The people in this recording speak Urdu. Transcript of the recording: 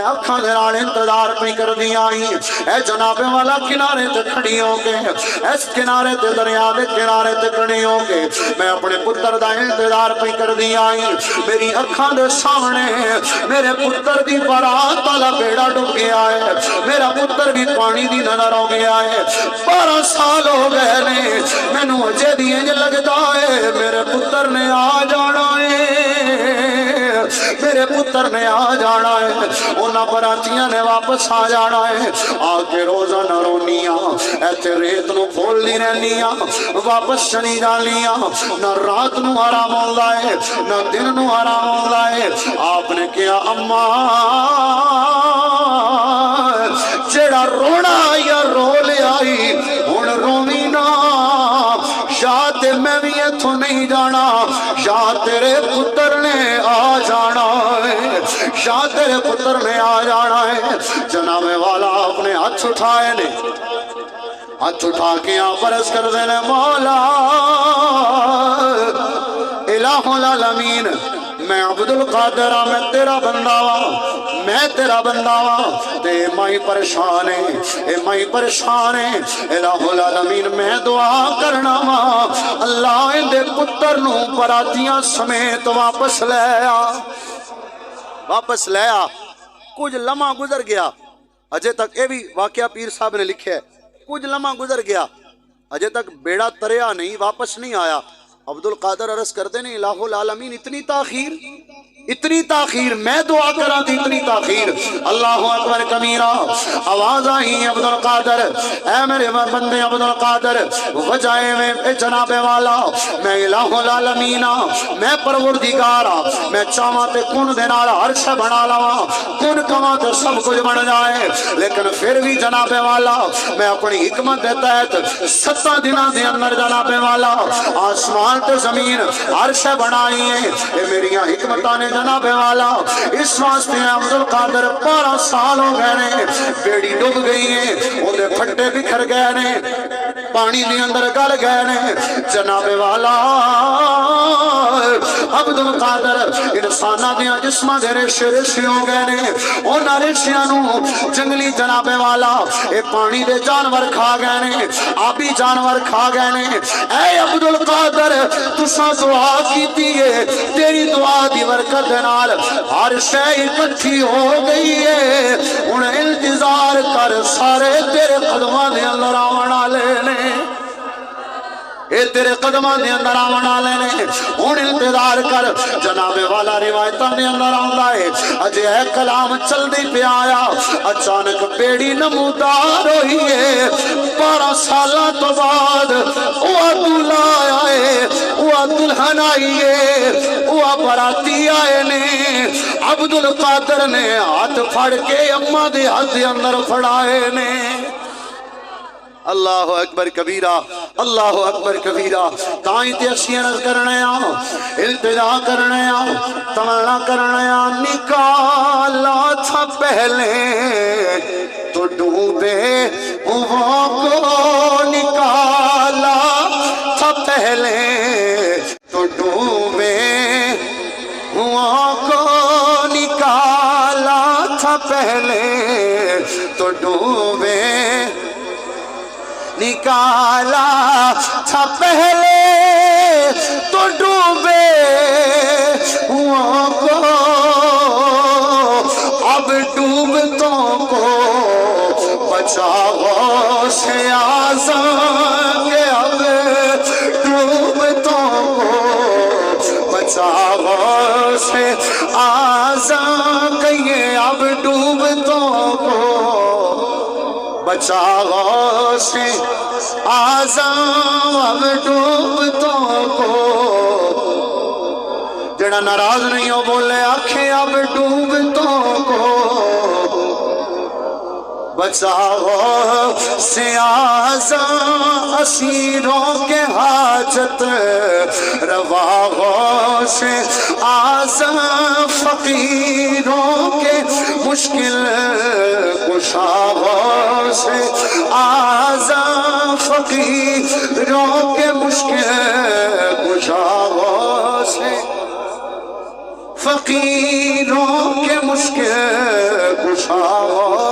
میں اکھاں دے نال انتظار پہ کر دی آئی اے جناب والا کنارے تے کھڑی ہو کے اس کنارے تے دریا دے کنارے تے کھڑی ہو کے میں اپنے پتر دا انتظار پہ کر دی آئی میری اکھاں دے سامنے میرے پتر دی بارات والا بیڑا ڈوب گیا ہے میرا پتر بھی پانی دی نظر ہو گیا ہے 12 سال ہو گئے نے مینوں اجے دی انج لگدا ہے میرے پتر نے آ جانا ہے میرے پتر نے آ جانا ہے انہاں براتیاں نے واپس آ جانا ہے آ کے روزانہ رونیاں ایتھے ریت نو پھولدی رہنیاں واپس چلی جانیاں نہ رات نو آرام ہوندا ہے نہ دن نو آرام ہوندا ہے آپ نے کہا اماں جڑا رونا یا رو لے آئی ہن رووی نا یا تے میں بھی ایتھوں نہیں جانا یا تیرے پتر نے آ جانا ہے یا تیرے پتر نے آ جانا ہے جناب والا اپنے ہاتھ اٹھائے نے ہاتھ اٹھا کے آپ عرض کر دینے مولا الہ العالمین میں عبد القادر میں تیرا بندہ ہوں میں تیرا بندہ ہوں تے مائی پریشان ہے مائی پریشان ہے الہ العالمین میں دعا کرنا ہوں اللہ ان دے پتر نو براتیاں سمیت واپس لے آ واپس لے آ کچھ لمحہ گزر گیا اجے تک یہ بھی واقعہ پیر صاحب نے لکھے ہے کچھ لمحہ گزر گیا اجے تک بیڑا تریا نہیں واپس نہیں آیا عبد القادر عرض کرتے نہیں الہ العالمین اتنی تاخیر میں دعا کرا تھی اتنی تاخیر اللہ اکبر کبیرہ آواز آئی عبد القادر اے میرے بندے عبد القادر وجائے میں جناب والا میں الہ العالمین میں پروردگارا میں چاہاں تے کن دے نال عرش بنا لواں کن کواں تے سب کچھ بن جائے لیکن پھر بھی جناب والا میں اپنی حکمت دے تحت 7 دنوں دے اندر جناب والا آسمان تے زمین عرش بنائی ہے اے میری حکمتاں نے جناب والا اس واسطے عبد القادر 12 سال ہو گئے نے بیڑی ڈوب گئی ہے اندے پھٹے بکھر گئے نے پانی دے اندر گل گئے نے جناب والا عبد القادر انساناں دے جسماں دے ریشے ریشے ہو گئے نے انہاں ریشیاں نو جنگلی جناب والا اے پانی دے جانور کھا گئے نے آبی جانور کھا گئے نے اے عبد القادر تساں دعا کیتی ہے تیری دعا دی برکت نال ہر شے اکٹھی ہو گئی ہے ہن انتظار کر سارے تیرے قدماں دے اندر آون والے نے اے تیرے قدماں دے اندر آون والے نے ہن انتظار کر جناب والا روایتاں دے اندر آندا ہے اجے اے کلام چلدی پیا آیا اچانک بیڑی نمودار ہوئی ہے 12 سالاں تو بعد او دلہا آیا ہے او دلہن آئی ہے او براتی آئے نے عبد القادر نے ہاتھ پھڑ کے اماں دے ہاتھ دے اندر پھڑائے نے اللہ اکبر کبیرہ اللہ اکبر کبیرہ تائیں تے اسی عرض کرنے آؤ التجا کرنے آؤ تمنا کرنے آؤ نکالا تھا پہلے تو ڈوبے وہ کو نکالا تھا پہلے تو ڈوبے وہ کو نکالا تھا پہلے تو ڈوبے نکالا تھا پہلے تو ڈوبے کو اب ڈوبتوں کو بچاؤ سے آزان کے اب ڈوبتوں کو بچاؤ سے آزان کہیے اب ڈوبتوں کو بچاؤ سے آزام اب ڈوبتوں کو جڑا ناراض نہیں ہو بولے آنکھیں اب ڈوبتوں کو بچاؤ سے آزام اسیروں کے حاجت رواؤں سے آزام فقیروں کے مشکل کشاؤں سے آزام فقیروں کے مشکل کشاؤں سے فقیروں کے مشکل خاموش